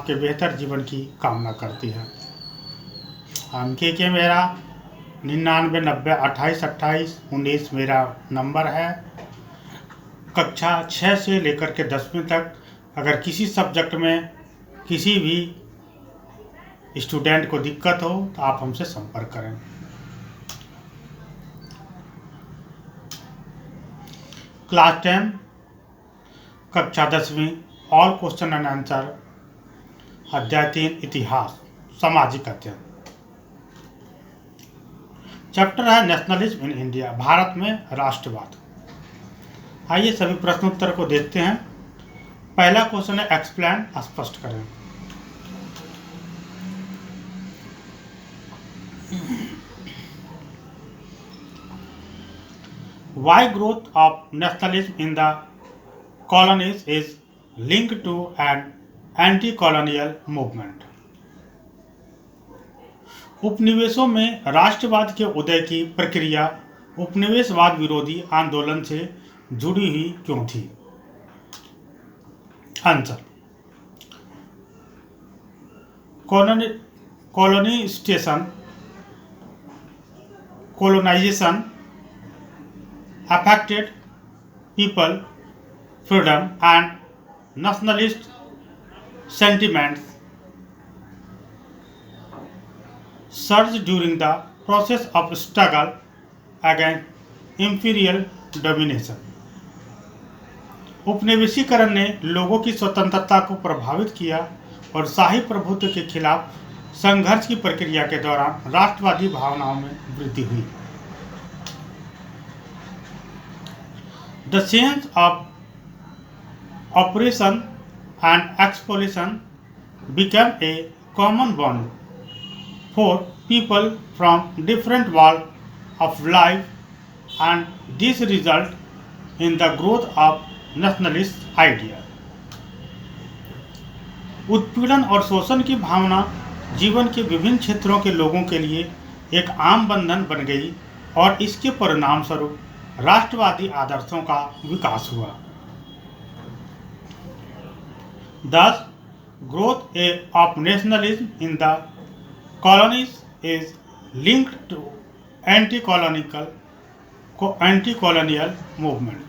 आपके बेहतर जीवन की कामना करती है। अंक के मेरा 99 90 28 28 19 मेरा नंबर है। कक्षा 6 से लेकर के 10वीं तक अगर किसी सब्जेक्ट में किसी भी स्टूडेंट को दिक्कत हो तो आप हमसे संपर्क करें। क्लास 10 कक्षा 10वीं ऑल क्वेश्चन एंड आंसर अध्याय 3 इतिहास सामाजिक अध्ययन। चैप्टर है नेशनलिज्म इन इंडिया, भारत में राष्ट्रवाद। आइए सभी प्रश्नोत्तर को देखते हैं। पहला क्वेश्चन है एक्सप्लेन, स्पष्ट करें। Why growth of nationalism in the colonies is linked to an anti-colonial movement? उपनिवेशों में राष्ट्रवाद के उदय की प्रक्रिया उपनिवेशवाद विरोधी आंदोलन से जुड़ी हुई क्यों थी? Answer, colonization affected people, freedom and nationalist sentiments surged during the process of struggle against imperial domination. उपनिवेशीकरण ने लोगों की स्वतंत्रता को प्रभावित किया और शाही प्रभुत्व के खिलाफ संघर्ष की प्रक्रिया के दौरान राष्ट्रवादी भावनाओं में वृद्धि हुई। The sense of oppression and exploitation became a common bond for people from different walks of life, and this resulted in the growth of nationalist idea. उत्पीड़न और शोषण की भावना जीवन के विभिन्न क्षेत्रों के लोगों के लिए एक आम बंधन बन गई और इसके परिणाम स्वरूप राष्ट्रवादी आदर्शों का विकास हुआ। Thus, growth of nationalism in the colonies is linked to anti-colonial movement.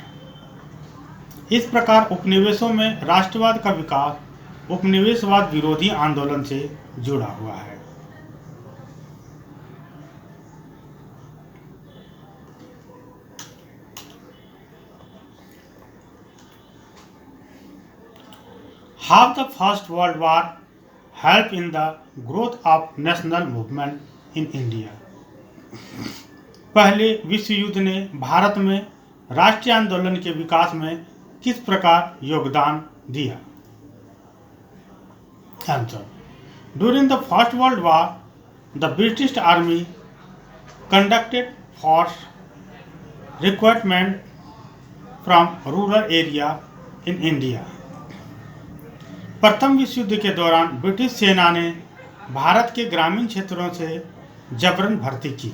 इस प्रकार उपनिवेशों में राष्ट्रवाद का विकास उपनिवेशवाद विरोधी आंदोलन से जुड़ा हुआ है। How the First World War helped in the growth of national movement in India? पहले विश्व युद्ध ने भारत में राष्ट्रीय आंदोलन के विकास में किस प्रकार योगदान दिया? Answer. During the First World War, the British Army conducted forced recruitment from rural area in India. प्रथम विश्व युद्ध के दौरान ब्रिटिश सेना ने भारत के ग्रामीण क्षेत्रों से जबरन भर्ती की।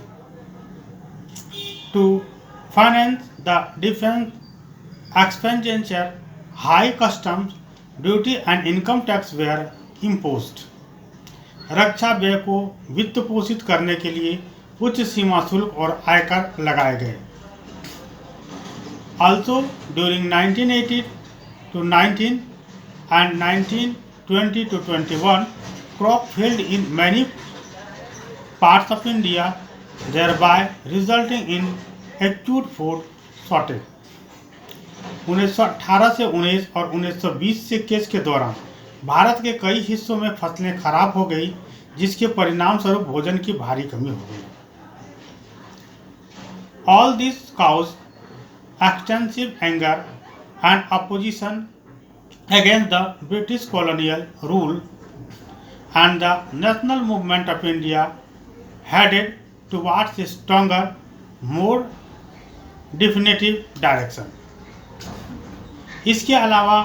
To finance the defence expenditure, high customs duty and income tax were imposed. रक्षा व्यय को वित्त पोषित करने के लिए उच्च सीमा शुल्क और आयकर लगाए गए। Also during 1980 to 19 and 1920 to 21, crop failed in many parts of India, thereby resulting in acute food shortage. 1918 से 19 और 1920 से केस के दौरान भारत के कई हिस्सों में फसलें खराब हो गई, जिसके परिणाम स्वरूप भोजन की भारी कमी हो गई। All this caused extensive anger and opposition against the British colonial rule, and the national movement of India headed towards a stronger, more definitive direction. इसके अलावा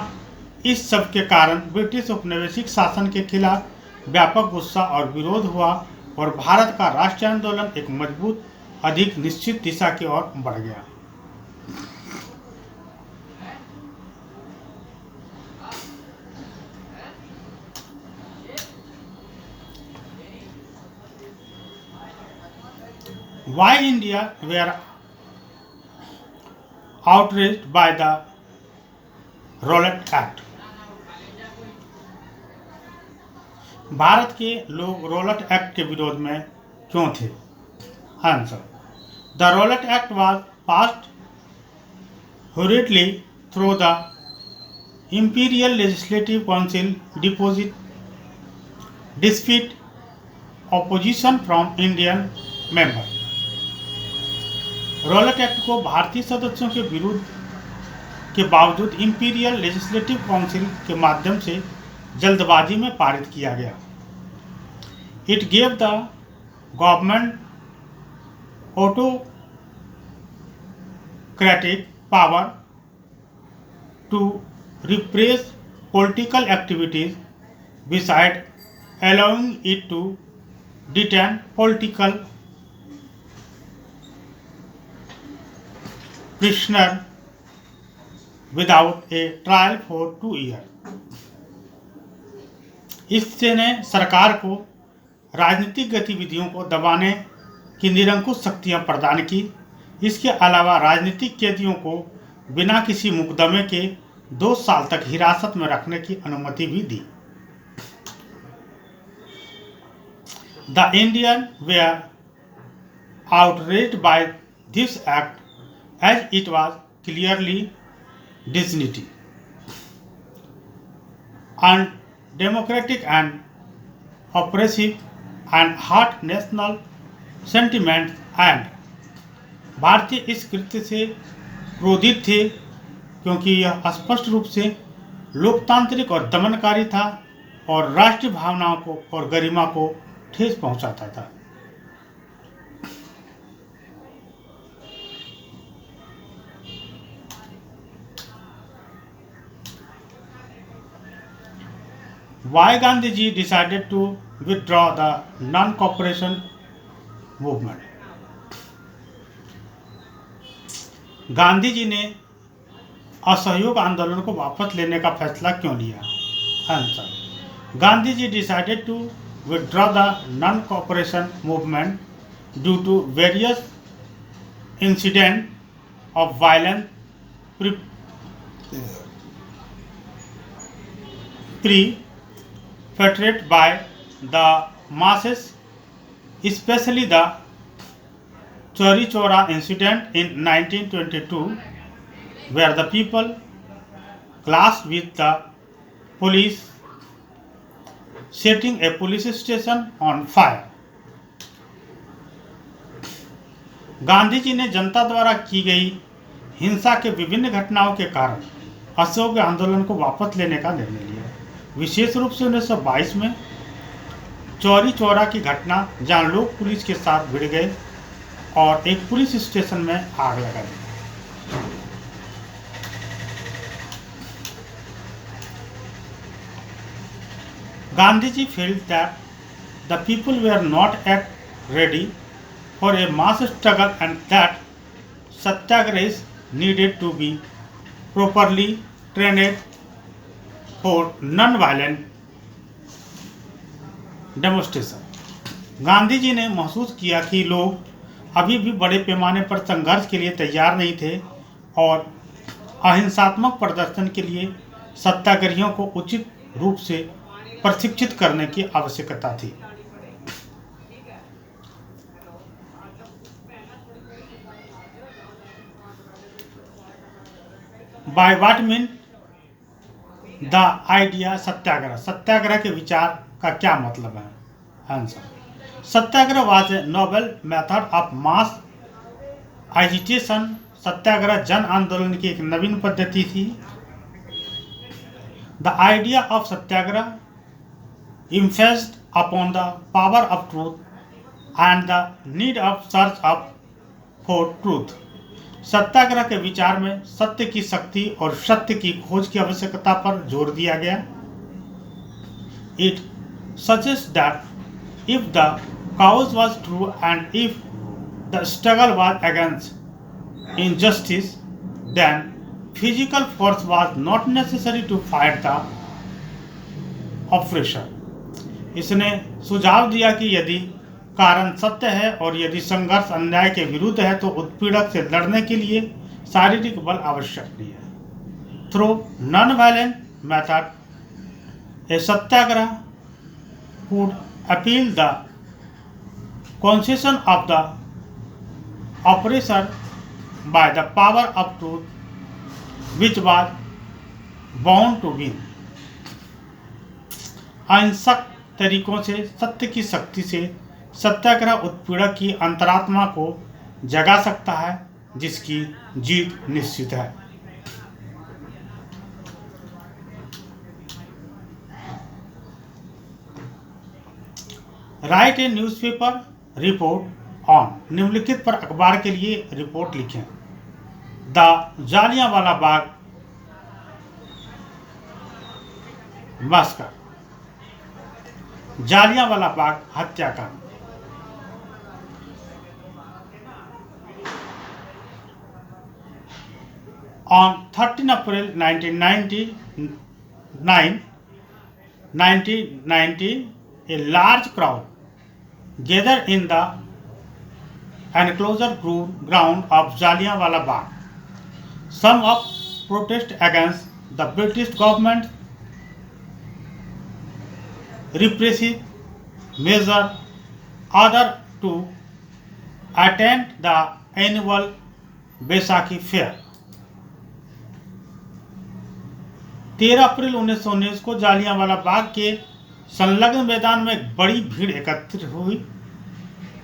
इस सब के कारण ब्रिटिश औपनिवेशिक शासन के खिलाफ व्यापक गुस्सा और विरोध हुआ और भारत का राष्ट्रीय आंदोलन एक मजबूत, अधिक निश्चित दिशा की ओर बढ़ गया। Why India were outraged by the Rowlatt Act? Bharat के लोग रॉलेट एक्ट के विरोध में क्यों थे? Answer: the Rowlatt act was passed hurriedly through the Imperial Legislative Council despite opposition from Indian members. Rowlatt act को भारतीय सदस्यों के विरोध के बावजूद इंपीरियल लेजिस्लेटिव काउंसिल के माध्यम से जल्दबाजी में पारित किया गया। It gave the government autocratic power to repress political activities besides allowing it to detain political prisoners without a trial for 2 years. इससे ने सरकार को राजनीतिक गतिविधियों को दबाने की निरंकुश शक्तियां प्रदान की। इसके अलावा राजनीतिक कैदियों को बिना किसी मुकदमे के 2 साल तक हिरासत में रखने की अनुमति भी दी। The Indian were outraged by this act as it was clearly dignity, undemocratic and oppressive and hurt national sentiments, and भारतीय इस कृत्य से क्रोधित थे क्योंकि यह स्पष्ट रूप से लोकतांत्रिक और दमनकारी था और राष्ट्रीय भावनाओं को और गरिमा को ठेस पहुंचाता था। Why Gandhiji decided to withdraw the non-cooperation movement? Gandhi ji ने असहयोग आंदोलन को वापस लेने का फैसला क्यों लिया? Answer: Gandhi ji decided to withdraw the non cooperation movement due to various incident of violence perpetrated by the masses, especially the Chauri Chaura incident in 1922, where the people clashed with the police, setting a police station on fire. Gandhi ji ने जनता द्वारा की गई हिंसा के विभिन्न घटनाओं के कारण असहयोग आंदोलन को वापस लेने का निर्णय लिया। विशेष रूप से 1922 में चौरी चौरा की घटना जहां लोग पुलिस के साथ भिड़ गए और एक पुलिस स्टेशन में आग लगा दी। Gandhi ji felt that the people were not yet ready for a mass struggle and that satyagrahis needed to be properly trained for non-violent demonstration. Gandhi ji ने महसूस किया कि लोग अभी भी बड़े पैमाने पर संघर्ष के लिए तैयार नहीं थे और अहिंसात्मक प्रदर्शन के लिए सत्याग्रहियों को उचित रूप से प्रशिक्षित करने की आवश्यकता थी। By what mean the idea सत्याग्रह? सत्याग्रह के विचार का क्या मतलब है? Answer: Satyagraha was a novel method of mass agitation. सत्याग्रह जन आंदोलन की एक नवीन पद्धति थी। The idea of Satyagraha emphasized upon the power of truth and the need of search for truth. सत्याग्रह के विचार में सत्य की शक्ति और सत्य की खोज की आवश्यकता पर जोर दिया गया। It suggests that if the cause was true and if the struggle was against injustice, then physical force was not necessary to fight the oppressor. इसने सुझाव दिया कि यदि कारण सत्य है और यदि संघर्ष अन्याय के विरुद्ध है तो उत्पीड़क से लड़ने के लिए शारीरिक बल आवश्यक नहीं है। Through non violent method a satyagraha could appeal the concession of the operation by the power of truth which was bound to win. अहिंसक तरीकों से सत्य की शक्ति से सत्याग्रह उत्पीड़क की अंतरात्मा को जगा सकता है जिसकी जीत निश्चित है। Right A newspaper report on. निम्नलिखित पर अखबार के लिए रिपोर्ट लिखें। द जालियांवाला बाग मस्कर, जालियांवाला बाग हत्याकांड। On 13 April 1990, a large crowd gathered in the enclosure ground of Jallianwala Bagh. Some of protest against the British government repressive measure, other to attend the annual Baisakhi fair. 13 अप्रैल 1919 को जालियांवाला बाग के संलग्न मैदान में एक बड़ी भीड़ एकत्रित हुई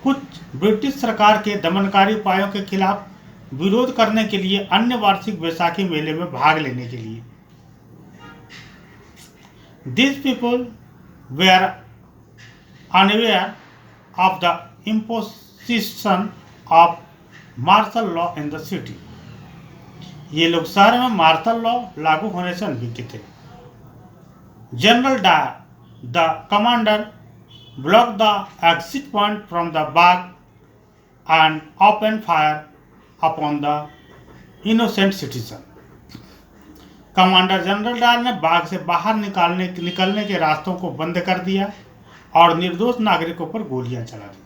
कुछ ब्रिटिश सरकार के दमनकारी उपायों के खिलाफ विरोध करने के लिए अन्य वार्षिक बैसाखी मेले में भाग लेने के लिए। These people were unaware of the imposition of martial law in the city. ये लोग शहर में मार्शल लॉ लागू होने से अनभिज्ञ थे। General Dyer, the commander, block the exit point from the Bagh and open fire upon the innocent citizen. Commander general Dyer ने बाग से बाहर निकलने के रास्तों को बंद कर दिया और निर्दोष नागरिकों पर गोलियां चला दी।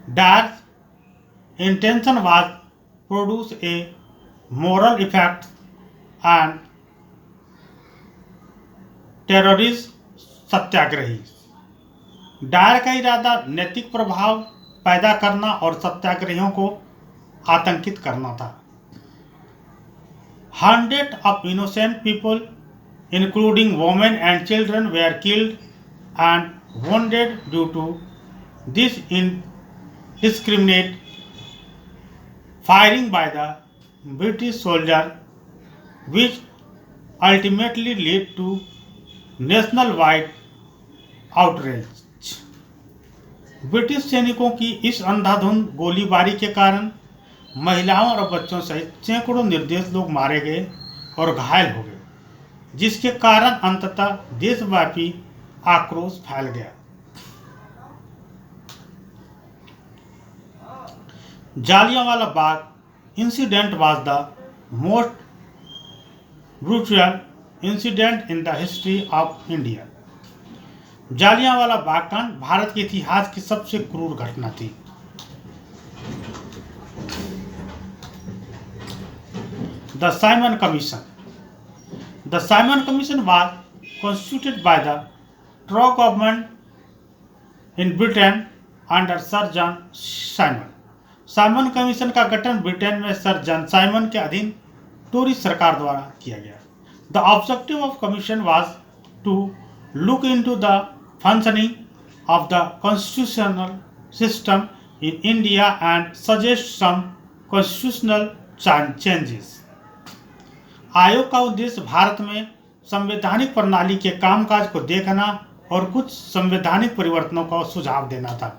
Dyer's intention was produce a moral effect and terrorize Satyagrahi. Dyer का इरादा नैतिक प्रभाव पैदा करना और सत्याग्रहियों को आतंकित करना था। Hundreds of innocent people, including women and children, were killed and wounded due to this indiscriminate firing by the British soldier, which ultimately led to nationwide outrage। British सैनिकों की इस अंधाधुंध गोलीबारी के कारण महिलाओं और बच्चों सहित सैकड़ों निर्दोष लोग मारे गए और घायल हो गए, जिसके कारण अंततः देशव्यापी आक्रोश फैल गया। Jallianwala Bagh incident was the most brutal incident in the history of India. Jallianwala Bagh कांड भारत के इतिहास की सबसे क्रूर घटना थी। The Simon commission. The Simon commission was constituted by the true government in Britain under sir John Simon. Simon commission का गठन ब्रिटेन में सर जॉन साइमन के अधीन टोरी सरकार द्वारा किया गया। The objective of commission was to look into the functioning of the constitutional system in India and suggest some constitutional changes. आयोग का उद्देश्य भारत में संवैधानिक प्रणाली के कामकाज को देखना और कुछ संवैधानिक परिवर्तनों का सुझाव देना था।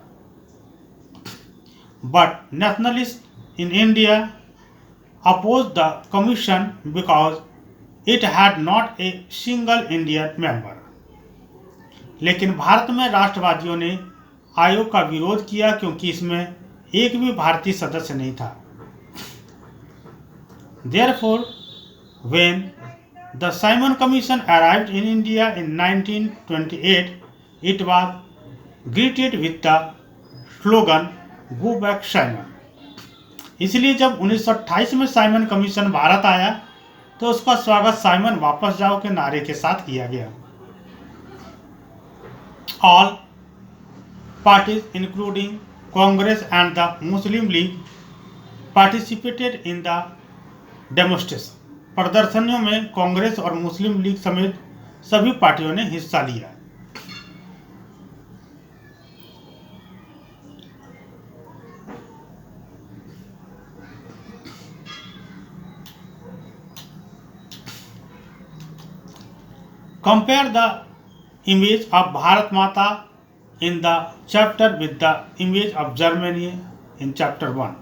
But nationalists in India opposed the commission because it had not a single Indian member। लेकिन भारत में राष्ट्रवादियों ने आयोग का विरोध किया क्योंकि इसमें एक भी भारतीय सदस्य नहीं था। Therefore, when the Simon Commission arrived in India in 1928, it was greeted with the slogan "Go back Simon"। इसलिए जब 1928 में साइमन कमीशन भारत आया तो उसका स्वागत साइमन वापस जाओ के नारे के साथ किया गया। All parties including Congress and the Muslim League participated in the demonstration। प्रदर्शनियों में कांग्रेस और मुस्लिम लीग समेत सभी पार्टियों ने हिस्सा लिया। Compare the image of Bharat Mata in the chapter with the image of Germany in chapter 1।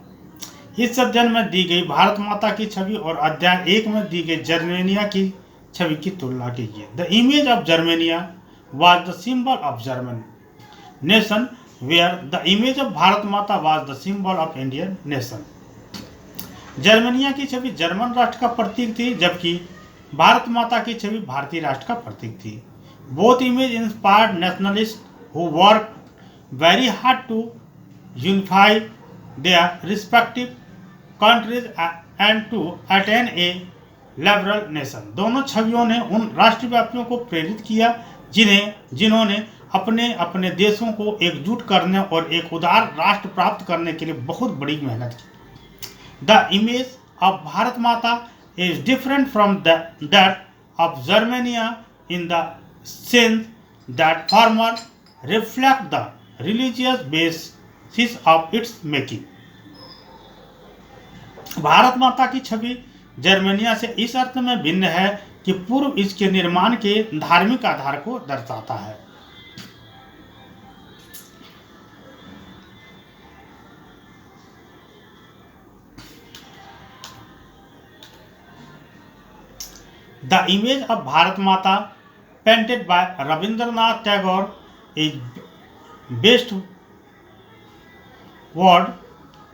इस अध्ययन में दी गई भारत माता की छवि और अध्याय 1 में दी गई जर्मेनिया की छवि की तुलना कीजिए। The image of Germania was the symbol of German nation, where the image of Bharat माता was the symbol of Indian nation। Germania की छवि जर्मन राष्ट्र का प्रतीक थी, जबकि भारत माता की छवि भारतीय राष्ट्र का प्रतीक थी। Both image inspired nationalist who work very hard to unify their respective countries and to attain a liberal nation. दोनों छवियों ने उन राष्ट्रव्यापियों को प्रेरित किया जिन्होंने अपने अपने देशों को एकजुट करने और एक उदार राष्ट्र प्राप्त करने के लिए बहुत बड़ी मेहनत की। द इमेज ऑफ भारत माता is different from that of Germania in the sense that former reflect the religious basis of its making। Bharat माता की छवि जर्मनिया से इस अर्थ में भिन्न है कि पूर्व इसके निर्माण के धार्मिक आधार को दर्शाता है। The image of Bharat Mata painted by Rabindranath Tagore is best word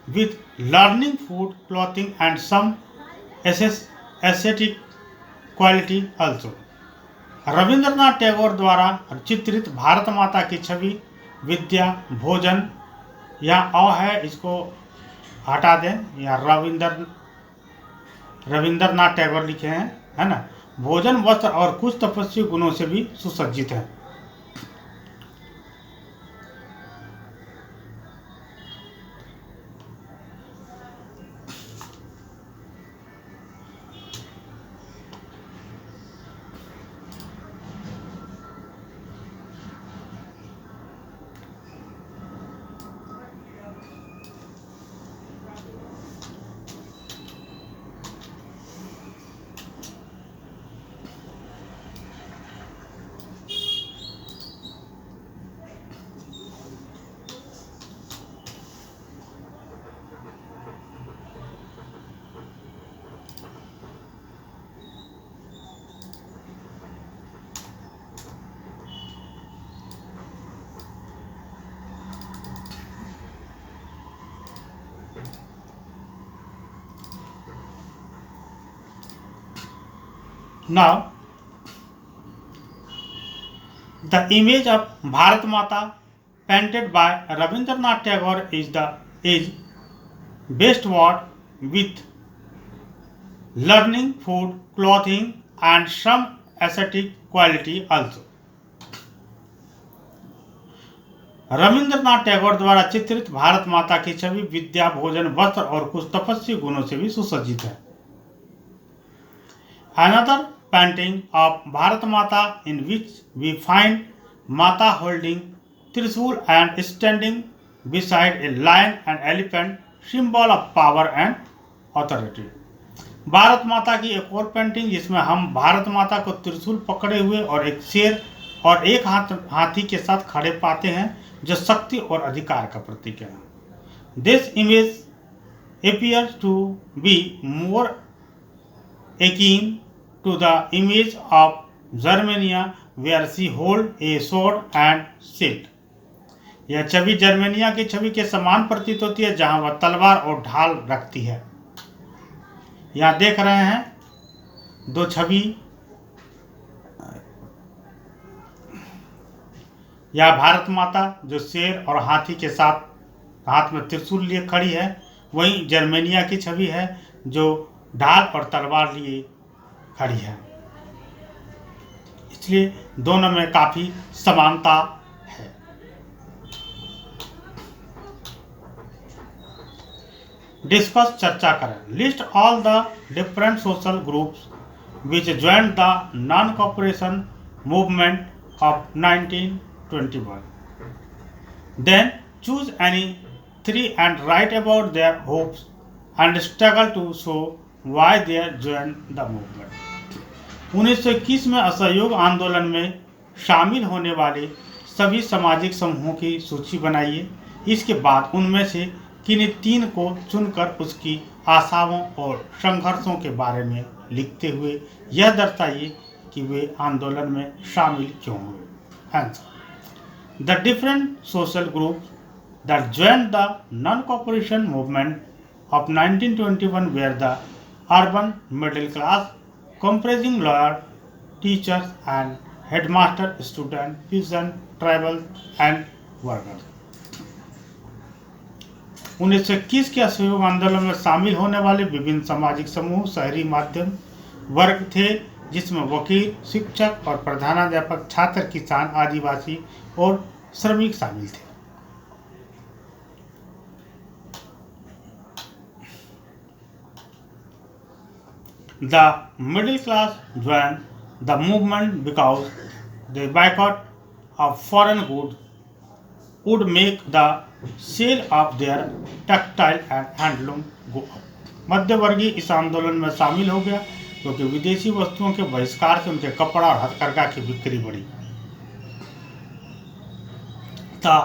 with learning, food, clothing and some aesthetic quality also। Rabindranath Tagore द्वारा चित्रित भारत माता की छवि विद्या, भोजन, यहाँ अ है इसको हटा दें, यहाँ रविंद्रनाथ टैगोर लिखे हैं, है ना। भोजन, वस्त्र और कुछ तपस्वी गुणों से भी सुसज्जित है। Now, the image of Bharat Mata painted by Rabindranath Tagore is best word with learning, food, clothing and some aesthetic quality also। Rabindranath Tagore द्वारा चित्रित भारत माता की छवि विद्या, भोजन, वस्त्र और कुछ तपस्वी गुणों से भी सुसज्जित है। Another painting of Bharat Mata in which we find Mata holding Trishul and standing beside a lion and elephant, symbol of power and authority। Bharat माता की एक और पेंटिंग जिसमें हम भारत माता को त्रिशूल पकड़े हुए और एक शेर और एक हाथी के साथ खड़े पाते हैं, जो शक्ति और अधिकार का प्रतीक है। This image appears to be more akin to the image of Germania where she holds a sword and shield। यह छवि जर्मेनिया की छवि के समान प्रतीत होती है, जहां वह तलवार और ढाल रखती है। यहाँ देख रहे हैं दो छवि, या भारत माता जो शेर और हाथी के साथ हाथ में त्रिशूल लिए खड़ी है, वहीं जर्मेनिया की छवि है जो ढाल और तलवार लिए खड़ी है। इसलिए दोनों में काफी समानता है। डिस्कस, चर्चा करें। List all the different social groups which joined the non-cooperation movement of 1921. Then choose any three and write about their hopes and struggle to show why they joined the movement. 1921 में असहयोग आंदोलन में शामिल होने वाले सभी सामाजिक समूहों की सूची बनाइए। इसके बाद उनमें से किन्हीं तीन को चुनकर उसकी आशाओं और संघर्षों के बारे में लिखते हुए यह दर्शाइए कि वे आंदोलन में शामिल क्यों हुए। Answer: the different social groups that joined the non-cooperation movement of 1921 were the urban middle class, comprising lawyers, teachers and headmaster, students, peasants, tribals and workers. 1921 के असहयोग आंदोलन में शामिल होने वाले विभिन्न सामाजिक समूह शहरी मध्यम वर्ग थे, जिसमें वकील, शिक्षक और प्रधानाध्यापक, छात्र, किसान, आदिवासी और श्रमिक शामिल थे। The middle class joined the movement because the boycott of foreign goods would make the sale of their textile and handloom go up. मध्य वर्गीय इस आंदोलन में शामिल हो गया क्योंकि विदेशी वस्तुओं के बहिष्कार से उनके कपड़ा और हथकरघा की बिक्री बढ़ी। The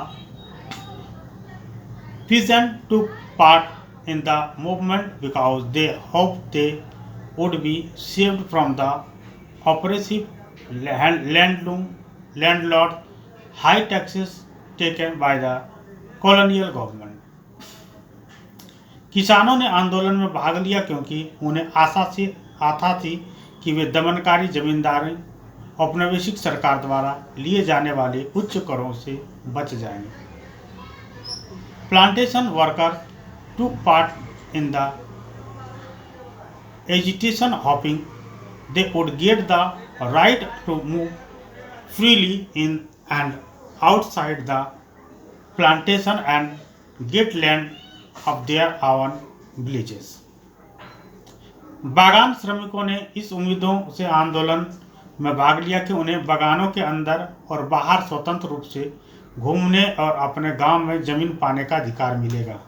peasants took part in the movement because they hoped they would be saved from the oppressive landlords, high taxes taken by the colonial government. किसानों ने आंदोलन में भाग लिया क्योंकि उन्हें आशा थी कि वे दमनकारी जमींदारी औपनिवेशिक सरकार द्वारा लिए जाने वाले उच्च करों से बच जाएंगे। Plantation worker took part in the agitation, hoping they would get the right to move freely in and outside the plantation and get land of their own villages. बागान श्रमिकों ने इस उम्मीदों से आंदोलन में भाग लिया कि उन्हें बागानों के अंदर और बाहर स्वतंत्र रूप से घूमने और अपने गांव में जमीन पाने का अधिकार मिलेगा।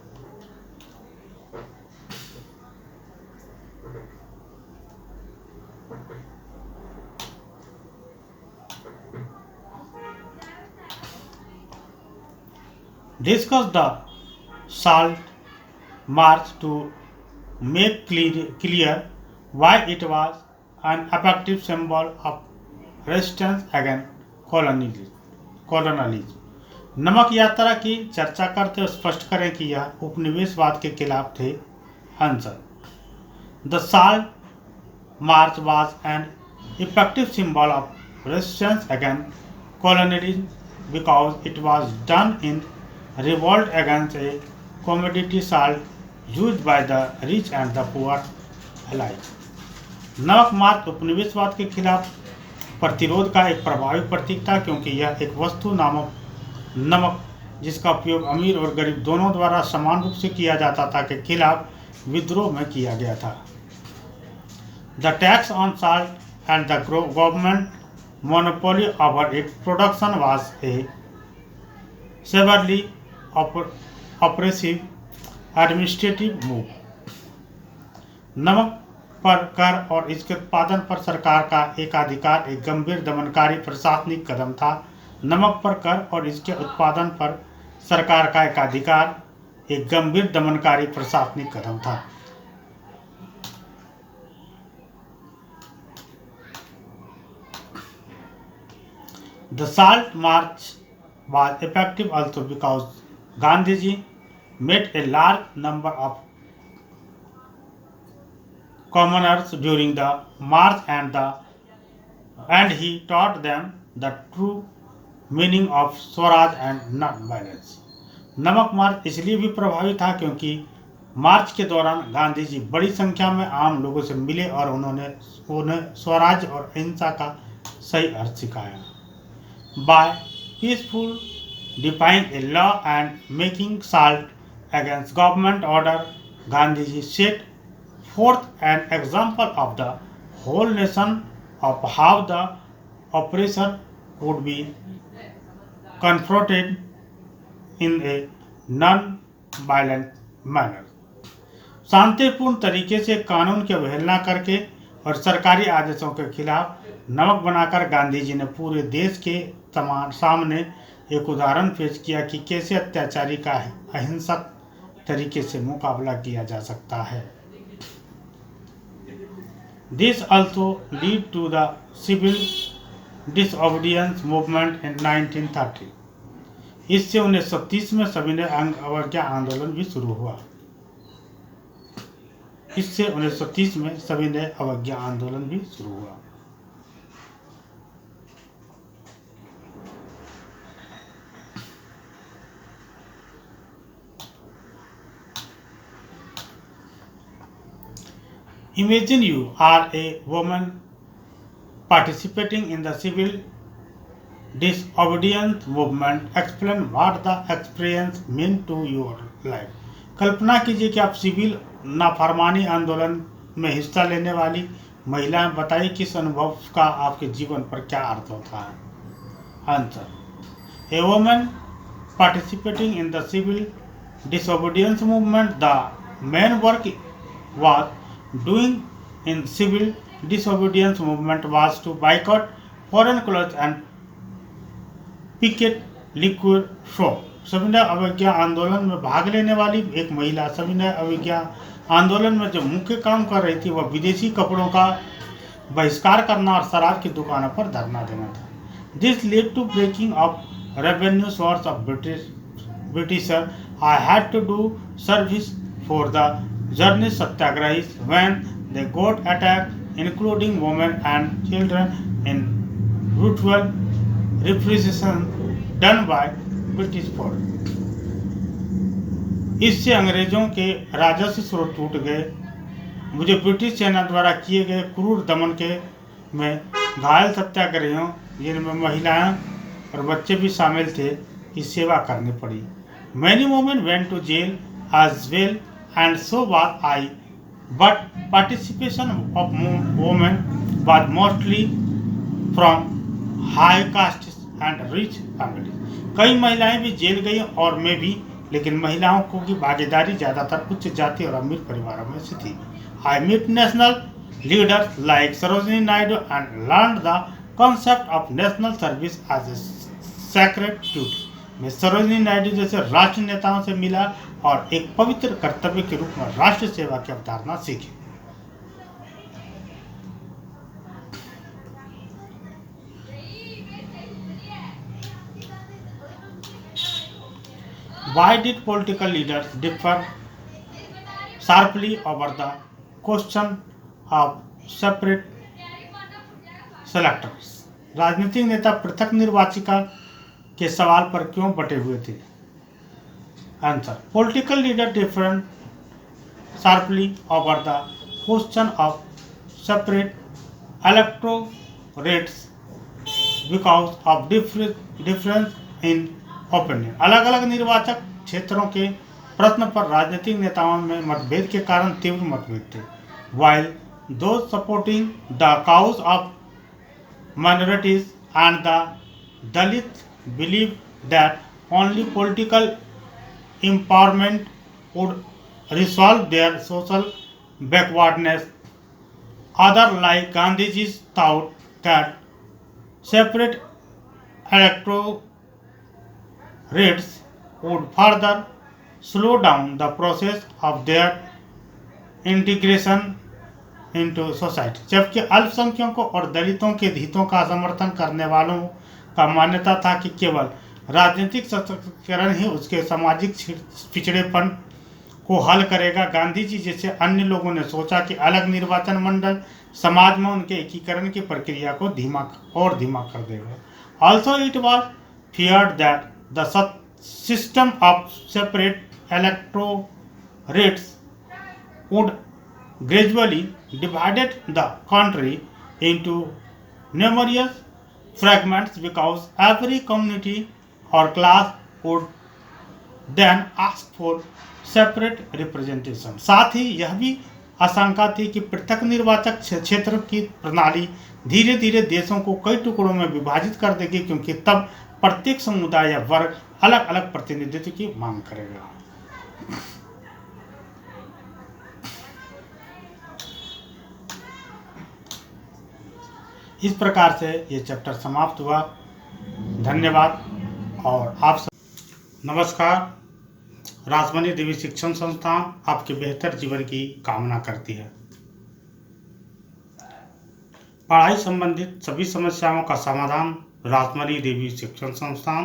Discuss the Salt March to make clear why it was an effective symbol of resistance against colonialism. नमक यात्रा की चर्चा करते हुए स्पष्ट करें कि यह उपनिवेशवाद के खिलाफ थे। Answer: The Salt March was an effective symbol of resistance against colonialism because it was done in revolt against a commodity salt used by the rich and the poor alike. नमक मार्च उपनिवेशवाद के खिलाफ प्रतिरोध का एक प्रभावी प्रतीक था क्योंकि यह एक वस्तु नामक नमक जिसका उपयोग अमीर और गरीब दोनों द्वारा समान रूप से किया जाता था के खिलाफ विद्रोह में किया गया था। The tax on salt and the government monopoly over its production was a severely oppressive administrative move. नमक पर कर और इसके उत्पादन पर सरकार का एकाधिकार एक गंभीर दमनकारी प्रशासनिक कदम था। नमक पर कर और इसके उत्पादन पर सरकार का एकाधिकार एक गंभीर दमनकारी प्रशासनिक कदम था। The Salt March was effective also because Gandhiji met a large number of commoners during the march and he taught them the true meaning of Swaraj and non-violence. नमक मार्च इसलिए भी प्रभावी था क्योंकि मार्च के दौरान गांधी जी बड़ी संख्या में आम लोगों से मिले और उन्होंने उन्हें स्वराज और अहिंसा का सही अर्थ सिखाया. By peaceful defying a law and making assault against government order, Gandhiji set forth an example of the whole nation of how the oppressor would be confronted in a non-violent manner. शांतिपूर्ण तरीके से कानून की अवहेलना करके और सरकारी आदेशों के खिलाफ नमक बनाकर गांधी जी ने पूरे देश के सामने एक उदाहरण पेश किया कि कैसे अत्याचारी का अहिंसक तरीके से मुकाबला किया जा सकता है. This also led to the civil disobedience movement in 1930. इससे 1930 में सविनय अवज्ञा आंदोलन भी शुरू हुआ. इससे 1930 में सविनय अवज्ञा आंदोलन भी शुरू हुआ. Imagine you are a woman participating in the civil disobedience movement. Explain what the experience meant to your life. कल्पना कीजिए कि आप सिविल नाफरमानी आंदोलन में हिस्सा लेने वाली महिला. बताइए किस अनुभव का आपके जीवन पर क्या अर्थ होता है. Answer. A woman participating in the civil disobedience movement. The main work was doing in civil disobedience movement was to boycott foreign clothes and picket liquor shop. सविनय अवज्ञा आंदोलन में भाग लेने वाली एक महिला सविनय अवज्ञा आंदोलन में जो मुख्य काम कर रही थी वह विदेशी कपड़ों का बहिष्कार करना और शराब की दुकानों पर धरना देना था. This led to breaking of revenue source of Britisher. I had to do service for the journey satyagrahis when they got attacked, including women and children, in brutal repression done by British force. इससे अंग्रेजों के राजस्व स्रोत टूट गए. मुझे British सेना द्वारा किए गए क्रूर दमन के में घायल सत्याग्रहियों जिनमें महिलाएं और बच्चे भी शामिल थे की सेवा करनी पड़ी. Many women went to jail as well and so was I, but participation of women was mostly from high castes and rich families. कई महिलाएं भी जेल गई और मैं भी, लेकिन महिलाओं को की भागीदारी ज़्यादातर उच्च जाति और अमीर परिवारों में से थी. I met national leaders like Sarojini Naidu and learned the concept of national service as a sacred duty. मैं सरोजिनी नायडू जैसे राष्ट्र नेताओं से मिला और एक पवित्र कर्तव्य के रूप में राष्ट्र सेवा की अवधारणा सीखी. Why did political leaders differ sharply over the question of separate selectors? राजनीतिक नेता पृथक निर्वाचिका के सवाल पर क्यों बटे हुए थे. Answer. Political leaders differed sharply over the question of separate electorates because of difference in opinion. अलग अलग निर्वाचक क्षेत्रों के प्रश्न पर राजनीतिक नेताओं में मतभेद के कारण तीव्र मतभेद थे. While those supporting the cause of minorities and the Dalits believed that only political empowerment would resolve their social backwardness. Others, like Gandhiji, thought that separate electorates would further slow down the process of their integration into society. जबकि अल्पसंख्यकों और दलितों के हितों का समर्थन करने वालों का मान्यता था कि केवल राजनीतिक सशक्तिकरण ही उसके सामाजिक पिछड़ेपन को हल करेगा। गांधी जी जैसे अन्य लोगों ने सोचा कि अलग निर्वाचन मंडल समाज में उनके एकीकरण की प्रक्रिया को धीमा कर देगा। Also it was feared that the system of separate electorates would gradually divide the country into numerous fragments because every community or class would then ask for separate representation। साथ ही यह भी आशंका थी कि पृथक निर्वाचक क्षेत्र की प्रणाली धीरे धीरे देशों को कई टुकड़ों में विभाजित कर देगी, क्योंकि तब प्रत्येक समुदाय या वर्ग अलग अलग प्रतिनिधित्व की मांग करेगा। इस प्रकार से ये चैप्टर समाप्त हुआ। धन्यवाद। और आप सब नमस्कार। राजमणि देवी शिक्षण संस्थान आपके बेहतर जीवन की कामना करती है। पढ़ाई संबंधित सभी समस्याओं का समाधान राजमणि देवी शिक्षण संस्थान।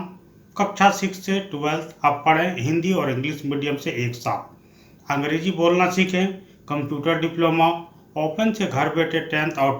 कक्षा 6 से 12 आप पढ़ें हिंदी और इंग्लिश मीडियम से एक साथ। अंग्रेजी बोलना सीखें। कंप्यूटर डिप्लोमा ओपन से घर बैठे 10th और